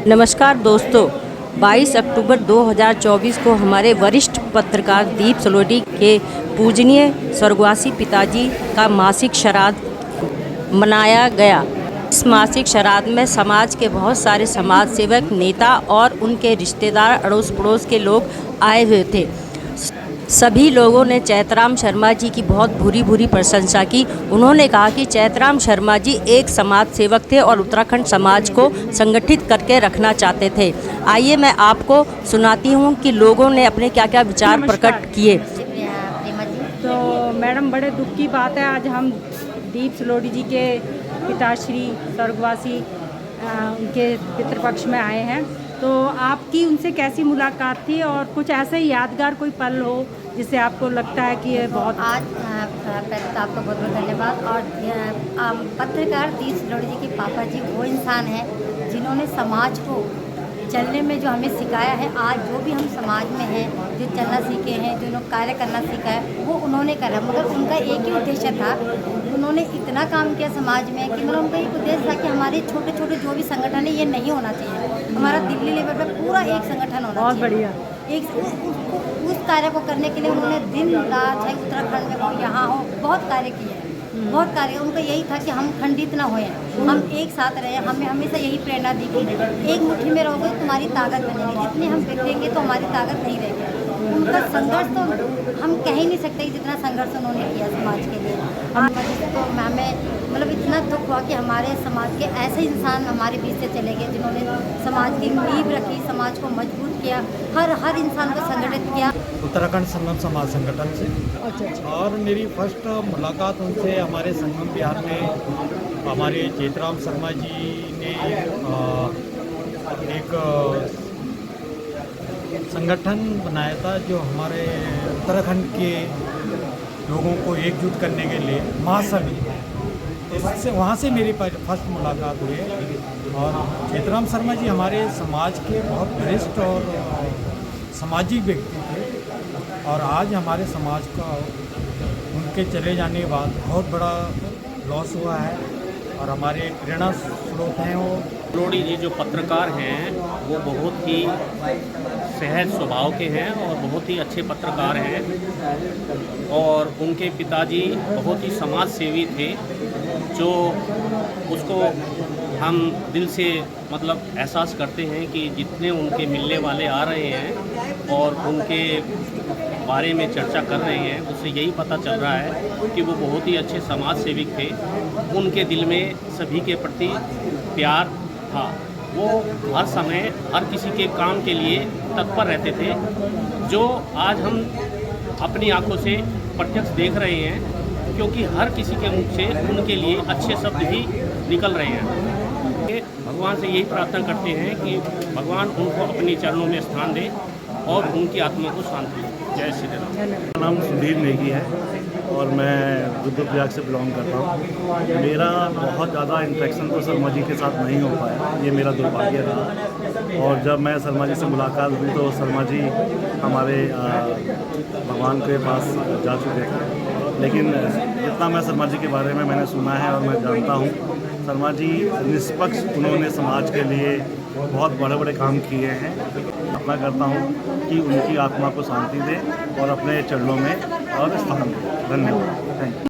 नमस्कार दोस्तों, 22 अक्टूबर 2024 को हमारे वरिष्ठ पत्रकार दीप सलोटी के पूजनीय स्वर्गवासी पिताजी का मासिक श्राद्ध मनाया गया। इस मासिक श्राद्ध में समाज के बहुत सारे समाज सेवक, नेता और उनके रिश्तेदार, अड़ोस पड़ोस के लोग आए हुए थे। सभी लोगों ने चैतराम शर्मा जी की बहुत भूरी प्रशंसा की। उन्होंने कहा कि चैतराम शर्मा जी एक समाज सेवक थे और उत्तराखंड समाज को संगठित करके रखना चाहते थे। आइए मैं आपको सुनाती हूँ कि लोगों ने अपने क्या क्या विचार प्रकट किए। तो मैडम, बड़े दुख की बात है, आज हम दीप सलोटी जी के पिताश्री स्वर्गवासी उनके पितृपक्ष में आए हैं। तो आपकी उनसे कैसी मुलाकात थी और कुछ ऐसे यादगार कोई पल हो जिससे आपको लगता है कि ये बहुत आज पहले तो आपका बहुत बहुत धन्यवाद। और पत्रकार दीप सलोटी जी के पापा जी वो इंसान हैं जिन्होंने समाज को चलने में जो हमें सिखाया है। आज जो भी हम समाज में हैं, जो चलना सीखे हैं, जो कार्य करना सीखा है, वो उन्होंने करा। मगर उनका एक ही उद्देश्य था, उन्होंने इतना काम किया समाज में कि मतलब उनका एक उद्देश्य था कि हमारे छोटे छोटे जो भी संगठन है ये नहीं होना चाहिए, हमारा दिल्ली लेवल पर पूरा एक संगठन होना बहुत चाहिए। बढ़िया। उस कार्य को करने के लिए उन्होंने दिन रात, चाहे उत्तराखंड में हो यहाँ हो, बहुत कार्य किए हैं। बहुत कार्य उनका यही था कि हम खंडित ना होएं, हम एक साथ रहें। हमें हमेशा यही प्रेरणा दी कि एक मुट्ठी में रहोगे तो तुम्हारी ताकत बनेगी, जितने हम बिखरेंगे तो हमारी ताकत नहीं रहेगी। उनका संघर्ष तो हम कह ही नहीं सकते जितना संघर्ष उन्होंने किया समाज के लिए। तो हमें मतलब इतना दुख हुआ कि हमारे समाज के ऐसे इंसान हमारे बीच से चले गए जिन्होंने समाज की नींव रखी, समाज को मजबूत किया, हर इंसान को संगठित किया। उत्तराखंड संगम समाज संगठन से। और मेरी फर्स्ट मुलाकात उनसे हमारे संगम बिहार में हमारे चैतराम शर्मा जी ने एक संगठन बनाया था जो हमारे उत्तराखंड के लोगों को एकजुट करने के लिए महासभी, इससे वहाँ से मेरी फर्स्ट मुलाकात हुई है। और चैतराम शर्मा जी हमारे समाज के बहुत वरिष्ठ और सामाजिक व्यक्ति थे और आज हमारे समाज का उनके चले जाने के बाद बहुत बड़ा लॉस हुआ है और हमारे प्रेरणा स्रोत हैं वो। सलोटी जी जो पत्रकार हैं वो बहुत ही सहज स्वभाव के हैं और बहुत ही अच्छे पत्रकार हैं। और उनके पिताजी बहुत ही समाज सेवी थे, जो उसको हम दिल से मतलब एहसास करते हैं कि जितने उनके मिलने वाले आ रहे हैं और उनके बारे में चर्चा कर रहे हैं, उससे यही पता चल रहा है कि वो बहुत ही अच्छे समाज सेविक थे। उनके दिल में सभी के प्रति प्यार था। वो हर समय हर किसी के काम के लिए तत्पर रहते थे, जो आज हम अपनी आंखों से प्रत्यक्ष देख रहे हैं, क्योंकि हर किसी के मुख से उनके लिए अच्छे शब्द ही निकल रहे हैं। भगवान से यही प्रार्थना करते हैं कि भगवान उनको अपने चरणों में स्थान दे और उनकी आत्मा को शांति दे। जय श्री राम। मेरा नाम सुधीर नेगी है और मैं रुद्रप्रयाग से बिलोंग करता हूँ। मेरा बहुत ज़्यादा इंटरेक्शन तो शर्मा जी के साथ नहीं हो पाया, ये मेरा दुर्भाग्य रहा। और जब मैं शर्मा जी से मुलाकात हुई तो शर्मा जी हमारे भगवान के पास जा चुके थे। लेकिन जितना मैं शर्मा जी के बारे में मैंने सुना है और मैं जानता हूँ, शर्मा जी निष्पक्ष उन्होंने समाज के लिए बहुत बड़े बड़े काम किए हैं। अपना करता हूँ कि उनकी आत्मा को शांति दे और अपने चरणों में और स्थान दे। धन्यवाद। थैंक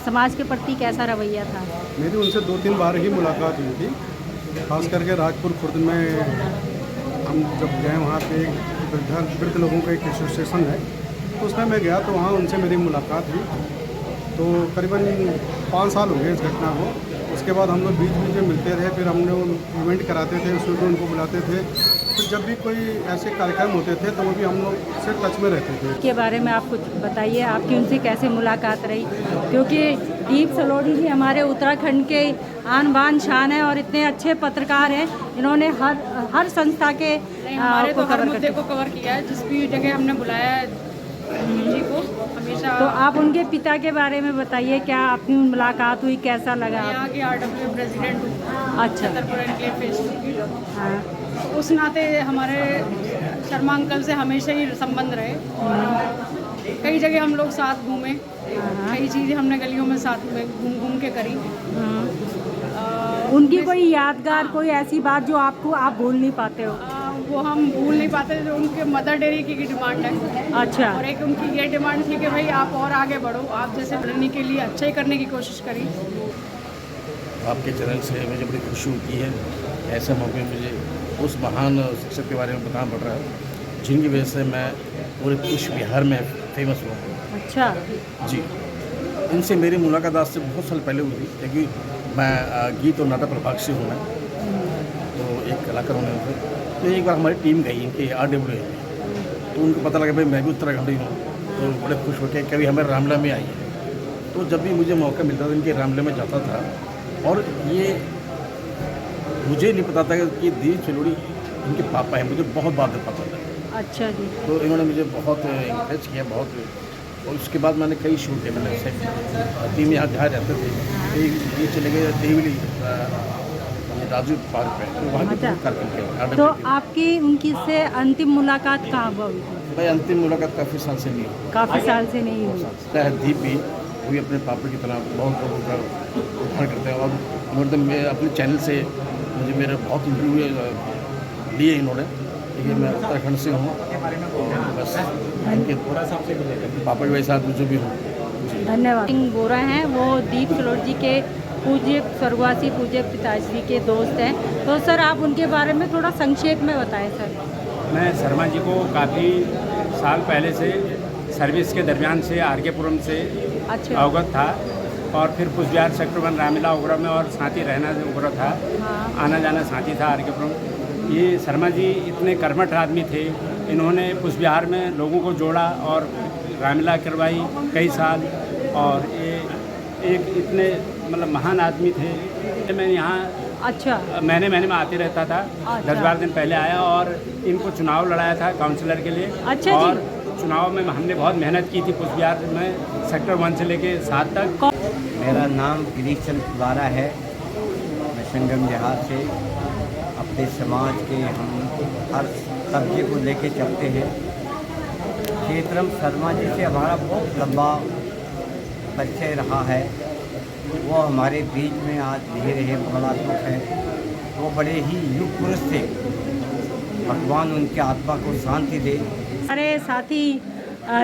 समाज के प्रति कैसा रवैया था? मेरी उनसे 2-3 बार ही मुलाकात हुई थी, खास करके राजपुर खुर्द में हम जब गए, वहाँ पे वृद्ध लोगों का एक एसोसिएशन है, तो उसमें मैं गया तो वहाँ उनसे मेरी मुलाकात हुई। तो करीबन 5 साल हो गए इस घटना को। उसके बाद हम लोग बीच बीच में मिलते रहे, फिर हमने इवेंट कराते थे, उसमें भी उनको बुलाते थे। फिर जब भी कोई ऐसे कार्यक्रम होते थे तो वो भी हम लोग से टच में रहते थे। के बारे में आप कुछ बताइए, आपकी उनसे कैसे मुलाकात रही? क्योंकि दीप सलोटी जी हमारे उत्तराखंड के आन बान शान है और इतने अच्छे पत्रकार हैं। इन्होंने हर संस्था के हमारे तो हर मुद्दे को कवर किया है। जिस भी जगह हमने बुलाया है जी को हमेशा। तो आप उनके पिता के बारे में बताइए, क्या आपकी मुलाकात हुई, कैसा लगा? यहाँ की RW प्रेसिडेंट हूँ। अच्छा। छतरपुर एनक्लेव फेज 2 की। हाँ। तो उस नाते हमारे शर्मा अंकल से हमेशा ही संबंध रहे और कई जगह हम लोग साथ घूमे, कई चीज़ें हमने गलियों में साथ में घूम घूम के करी। उनकी कोई यादगार, कोई ऐसी बात जो आपको आप भूल नहीं पाते हो? वो हम भूल नहीं पाते, जो उनके मदर डेयरी की डिमांड है। अच्छा। और एक उनकी ये डिमांड थी कि भाई आप और आगे बढ़ो, आप जैसे बढ़ने के लिए अच्छा ही करने की कोशिश करी। आपके चैनल से मुझे बड़ी खुशी होती है। ऐसे मौके मुझे उस महान शिक्षक के बारे में बताना पड़ रहा है जिनकी वजह से मैं पूरे पुष्प बिहार में फेमस हुआ हूँ। अच्छा जी, इनसे मेरी मुलाकात आज से बहुत साल पहले हुई थी, क्योंकि मैं गीत और नाटक प्रभाग से हूँ मैं, तो एक कलाकार होने थे। तो एक बार हमारी टीम गई इनके RW में, तो उनको पता लगा भाई मैं भी उत्तराखंडी हूँ, तो बड़े खुश होकर कभी हमें रामला में आई है। तो जब भी मुझे मौका मिलता था इनके रामला में जाता था, और ये मुझे नहीं पता था कि दीप चलोड़ी इनके पापा हैं, मुझे बहुत बाद में पता था। अच्छा जी। तो इन्होंने मुझे बहुत इंकरेज किया, बहुत। और उसके बाद मैंने कई शूट किए, मैंने ऐसे टीम यहाँ जहाँ रहते थे, ये चले गए देवली राजू पार्क पे, तो वहाँ अच्छा। करके। तो आपकी उनकी से अंतिम मुलाकात कहाँ हुई थी? भाई अंतिम मुलाकात काफ़ी साल से नहीं हुई। काफ़ी साल से नहीं हुई। दीप भी वो भी अपने पापा की तरह बहुत लोगों का उद्धार करते हैं, और उन्होंने मैं अपने चैनल से मुझे मेरे बहुत इंटरव्यू लिए इन्होंने, लेकिन मैं उत्तराखंड से हूँ और बस इनके पापा के वैसे मुझे भी हूँ। धन्यवाद। सिंह बोरा हैं, वो दीप सलोट जी के पूज्य स्वर्गवासी पूज्य पिताश्री के दोस्त हैं। तो सर आप उनके बारे में थोड़ा संक्षेप में बताएं सर। मैं शर्मा जी को काफ़ी साल पहले से सर्विस के दरमियान से RK पुरम से अच्छा। अवगत था, और फिर कुचबिहार सेक्टर 1 रामलीला उग्रा में और साथी रहना उग्रा था। हाँ। आना जाना साथी था RK पुरम। ये शर्मा जी इतने कर्मठ आदमी थे, इन्होंने कुचबिहार में लोगों को जोड़ा और रामलीला करवाई कई साल, और ये एक इतने मतलब महान आदमी थे। मैं यहाँ अच्छा महीने में आते रहता था। अच्छा। 10-12 दिन पहले आया और इनको चुनाव लड़ाया था काउंसलर के लिए। अच्छा जी। और चुनाव में हमने बहुत मेहनत की थी कुचबिहार में सेक्टर 1 से लेके 7 तक। मेरा नाम गिरीश चंद कुलारा है, मैं संगम जहाज से। अपने समाज के हम हर सब्जी को लेके चलते हैं। क्षेत्रम शर्मा जी से हमारा बहुत लंबा परिचय रहा है। वो हमारे बीच में आज नहीं रहे, बड़ा दुख है। वो बड़े ही युग पुरुष थे, भगवान उनकी आत्मा को शांति दे। हमारे साथी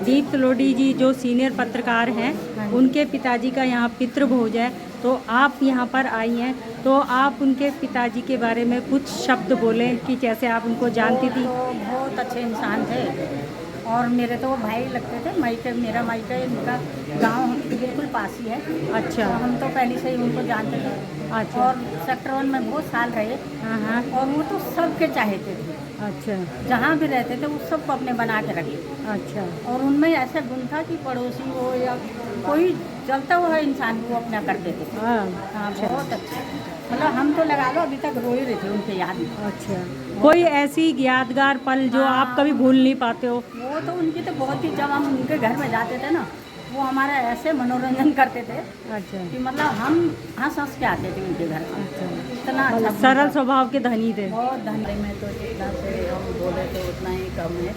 दीप सलोटी जी जो सीनियर पत्रकार हैं, उनके पिताजी का यहाँ पितृभोज है, तो आप यहाँ पर आई हैं, तो आप उनके पिताजी के बारे में कुछ शब्द बोलें कि जैसे आप उनको जानती थी। तो बहुत अच्छे इंसान थे और मेरे तो भाई लगते थे। मेरा मायका इनका गांव बिल्कुल पास ही है। अच्छा। तो हम तो पहले से ही उनको जानते थे। अच्छा। और सेक्टर 1 में बहुत साल रहे। हाँ। और वो तो सबके चाहते थे, अच्छा। जहाँ भी रहते थे वो सबको अपने बना के रखे। अच्छा। और उनमें ऐसा गुण था कि पड़ोसी हो या कोई चलता हुआ इंसान वो अपना करते थे। हाँ। हाँ, बहुत अच्छे। मतलब हम तो लगा लो अभी तक रो ही रहे थे उनके याद में। अच्छा। कोई ऐसी यादगार पल जो आप कभी भूल नहीं पाते हो? वो तो उनकी तो बहुत ही, जब हम उनके घर में जाते थे ना, वो हमारा ऐसे मनोरंजन करते थे अच्छा। कि मतलब हम हंस के आते थे उनके घर। अच्छा। इतना अच्छा, सरल स्वभाव के धनी थे। बहुत धनी में तो जितना से हम बोले तो उतना ही कम है।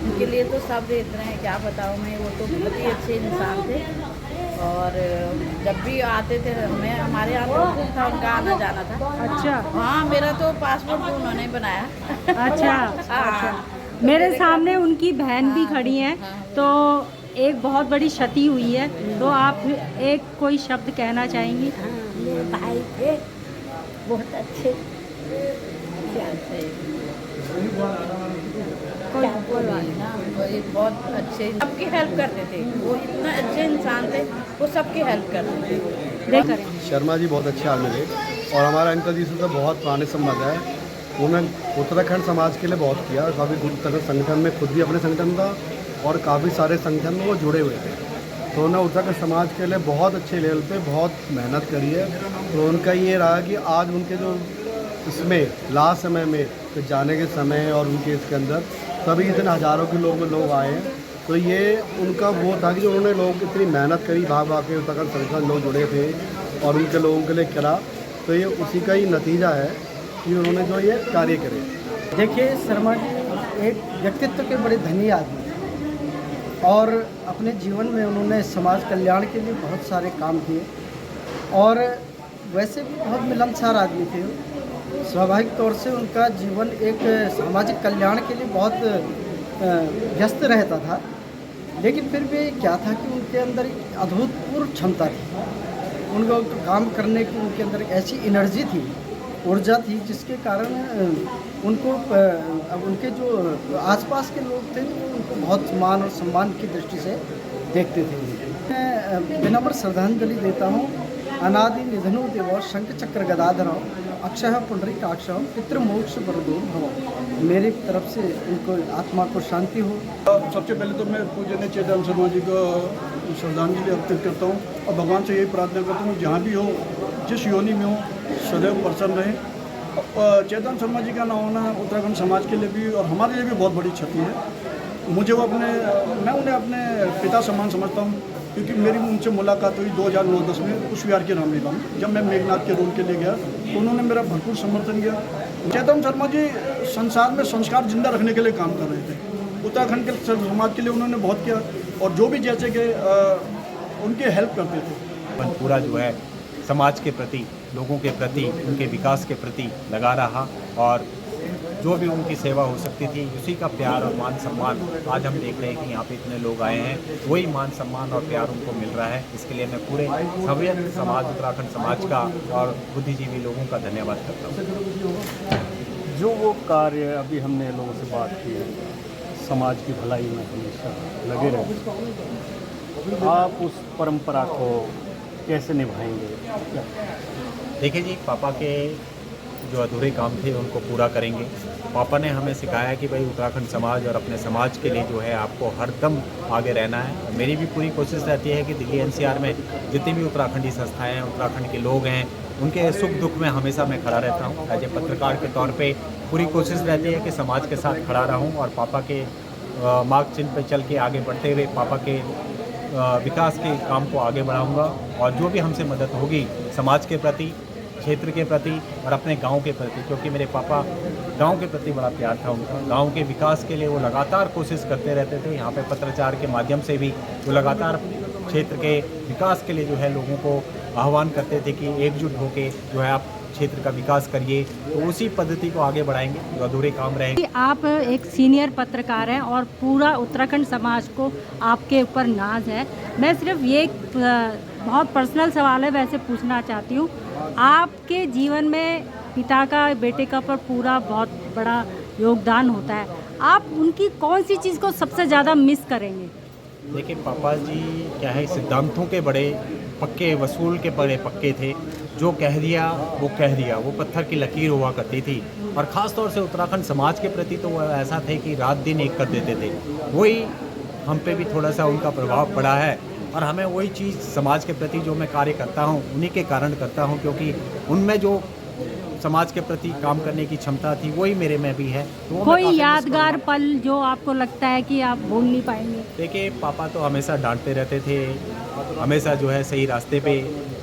उनके लिए तो शब्द इतने हैं, क्या बताऊँ मैं। वो तो बहुत ही अच्छे इंसान थे, और जब भी आते थे हमें, हमारे यहाँ तो खूब था उनका आना जाना था। अच्छा। हाँ, मेरा तो पासपोर्ट तो उन्होंने ही बनाया। अच्छा। हाँ। मेरे सामने उनकी बहन भी खड़ी हैं, तो एक बहुत बड़ी क्षति हुई है, तो आप एक कोई शब्द कहना चाहेंगी? ये भाई थे बहुत अच्छे। बहुत अच्छे, सबकी हेल्प करते थे। वो इतना अच्छे इंसान थे, वो सबकी हेल्प करते थे। शर्मा जी बहुत अच्छे आदमी थे, और हमारा अंकल जी से तो बहुत पुराने संबंध है। उन्होंने उत्तराखंड समाज के लिए बहुत किया, काफ़ी उत्तराखंड संगठन में खुद भी अपने संगठन था, और काफ़ी सारे संगठन में वो जुड़े हुए थे। तो उन्होंने उत्तराखंड समाज के लिए बहुत अच्छे लेवल पे बहुत मेहनत करी है। तो उनका ये रहा कि आज उनके जो इसमें लास्ट समय में तो जाने के समय और उनके इसके अंदर तभी इतने हज़ारों के लोग आए हैं। तो ये उनका वो था कि जो उन्होंने लोग इतनी मेहनत करी, भाग भाग के उत्तराखंड सरकार लोग जुड़े थे और उनके लोगों के लिए करा, तो ये उसी का ही नतीजा है कि उन्होंने जो ये कार्य करे। देखिए, शर्मा जी एक व्यक्तित्व के बड़े धनी आदमी थे और अपने जीवन में उन्होंने समाज कल्याण के लिए बहुत सारे काम किए और वैसे भी बहुत मिलनसार आदमी थे। स्वाभाविक तौर से उनका जीवन एक सामाजिक कल्याण के लिए बहुत व्यस्त रहता था, लेकिन फिर भी क्या था कि उनके अंदर एक अभूतपूर्व क्षमता थी। उनको काम करने की उनके अंदर ऐसी एनर्जी थी, ऊर्जा थी, जिसके कारण उनको उनके जो आसपास के लोग थे वो उनको बहुत मान और सम्मान की दृष्टि से देखते थे। मैं विनम्र श्रद्धांजलि देता हूँ अनादि निधनो देव शंख चक्र गदाधर अक्षय पुंडरीकाक्ष पितृमोक्ष वरदो भव। मेरी तरफ से उनको आत्मा को शांति हो। सबसे पहले तो मैं पूजनीय चेतन शर्मा जी को श्रद्धांजलि अर्पित करता हूँ और भगवान से यही प्रार्थना करता हूँ जहाँ भी हो, जिस योनि में हो, सदैव प्रसन्न रहे। चेतन शर्मा जी का ना होना उत्तराखंड समाज के लिए भी और हमारे लिए भी बहुत बड़ी क्षति है। मैं उन्हें अपने पिता समान समझता हूँ, क्योंकि मेरी उनसे मुलाकात हुई 2009-10 में कुशविहार के रामलीला में, जब मैं मेघनाथ के रोल के लिए गया तो उन्होंने मेरा भरपूर समर्थन किया। चेतन शर्मा जी संसार में संस्कार जिंदा रखने के लिए काम कर रहे थे। उत्तराखंड के समाज के लिए उन्होंने बहुत किया और जो भी जैसे कि उनके हेल्प करते थे। पूरा जो है समाज के प्रति, लोगों के प्रति, उनके विकास के प्रति लगा रहा और जो भी उनकी सेवा हो सकती थी उसी का प्यार और मान सम्मान आज हम देख रहे हैं कि यहाँ पे इतने लोग आए हैं, वही मान सम्मान और प्यार उनको मिल रहा है। इसके लिए मैं पूरे सभ्य समाज, उत्तराखंड समाज का और बुद्धिजीवी लोगों का धन्यवाद करता हूँ। जो वो कार्य अभी हमने लोगों से बात की है, समाज की भलाई में हमेशा लगे रहे, आप उस परंपरा को कैसे निभाएंगे? देखिए जी, पापा के जो अधूरे काम थे उनको पूरा करेंगे। पापा ने हमें सिखाया कि भाई उत्तराखंड समाज और अपने समाज के लिए जो है आपको हरदम आगे रहना है। मेरी भी पूरी कोशिश रहती है कि दिल्ली NCR में जितनी भी उत्तराखंडी संस्थाएं हैं, उत्तराखंड के लोग हैं, उनके सुख दुख में हमेशा मैं खड़ा रहता हूँ। एज ए पत्रकार के तौर पे पूरी कोशिश रहती है कि समाज के साथ खड़ा रहूँ और पापा के मार्ग चिन्ह पर चल के आगे बढ़ते हुए पापा के विकास के काम को आगे बढ़ाऊँगा और जो भी हमसे मदद होगी समाज के प्रति, क्षेत्र के प्रति और अपने गांव के प्रति, क्योंकि मेरे पापा गांव के प्रति बड़ा प्यार था उनका। गांव के विकास के लिए वो लगातार कोशिश करते रहते थे। यहाँ पे पत्रचार के माध्यम से भी वो लगातार क्षेत्र के विकास के लिए जो है लोगों को आह्वान करते थे कि एकजुट होके जो है आप क्षेत्र का विकास करिए। तो उसी पद्धति को आगे बढ़ाएंगे, जो अधूरे काम रहेंगे। आप एक सीनियर पत्रकार हैं और पूरा उत्तराखंड समाज को आपके ऊपर नाज है। मैं सिर्फ ये बहुत पर्सनल सवाल है वैसे पूछना चाहती हूँ, आपके जीवन में पिता का बेटे का पर पूरा बहुत बड़ा योगदान होता है, आप उनकी कौन सी चीज़ को सबसे ज़्यादा मिस करेंगे? देखिए, पापा जी क्या है, सिद्धांतों के बड़े पक्के, वसूल के बड़े पक्के थे। जो कह दिया वो कह दिया, वो पत्थर की लकीर हुआ करती थी। और ख़ास तौर से उत्तराखंड समाज के प्रति तो वो ऐसा थे कि रात दिन एक कर देते थे। वही हम पे भी थोड़ा सा उनका प्रभाव पड़ा है और हमें वही चीज़ समाज के प्रति जो मैं कार्य करता हूँ उन्हीं के कारण करता हूँ, क्योंकि उनमें जो समाज के प्रति काम करने की क्षमता थी वही मेरे में भी है। तो कोई यादगार पल जो आपको लगता है कि आप भूल नहीं पाएंगे? देखिए, पापा तो हमेशा डांटते रहते थे, हमेशा जो है सही रास्ते पे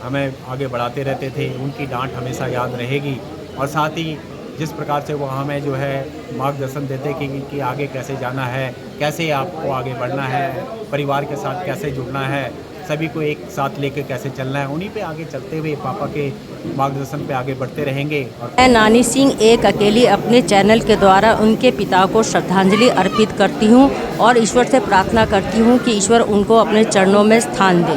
हमें आगे बढ़ाते रहते थे। उनकी डांट हमेशा याद रहेगी और साथ ही जिस प्रकार से वो हमें जो है मार्गदर्शन देते कि आगे कैसे जाना है, कैसे आपको आगे बढ़ना है, परिवार के साथ कैसे जुड़ना है, सभी को एक साथ लेकर कैसे चलना है, उन्हीं पे आगे चलते हुए पापा के मार्गदर्शन पे आगे बढ़ते रहेंगे। मैं नानी सिंह एक अकेली अपने चैनल के द्वारा उनके पिता को श्रद्धांजलि अर्पित करती हूँ और ईश्वर से प्रार्थना करती हूँ कि ईश्वर उनको अपने चरणों में स्थान दे।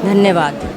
धन्यवाद।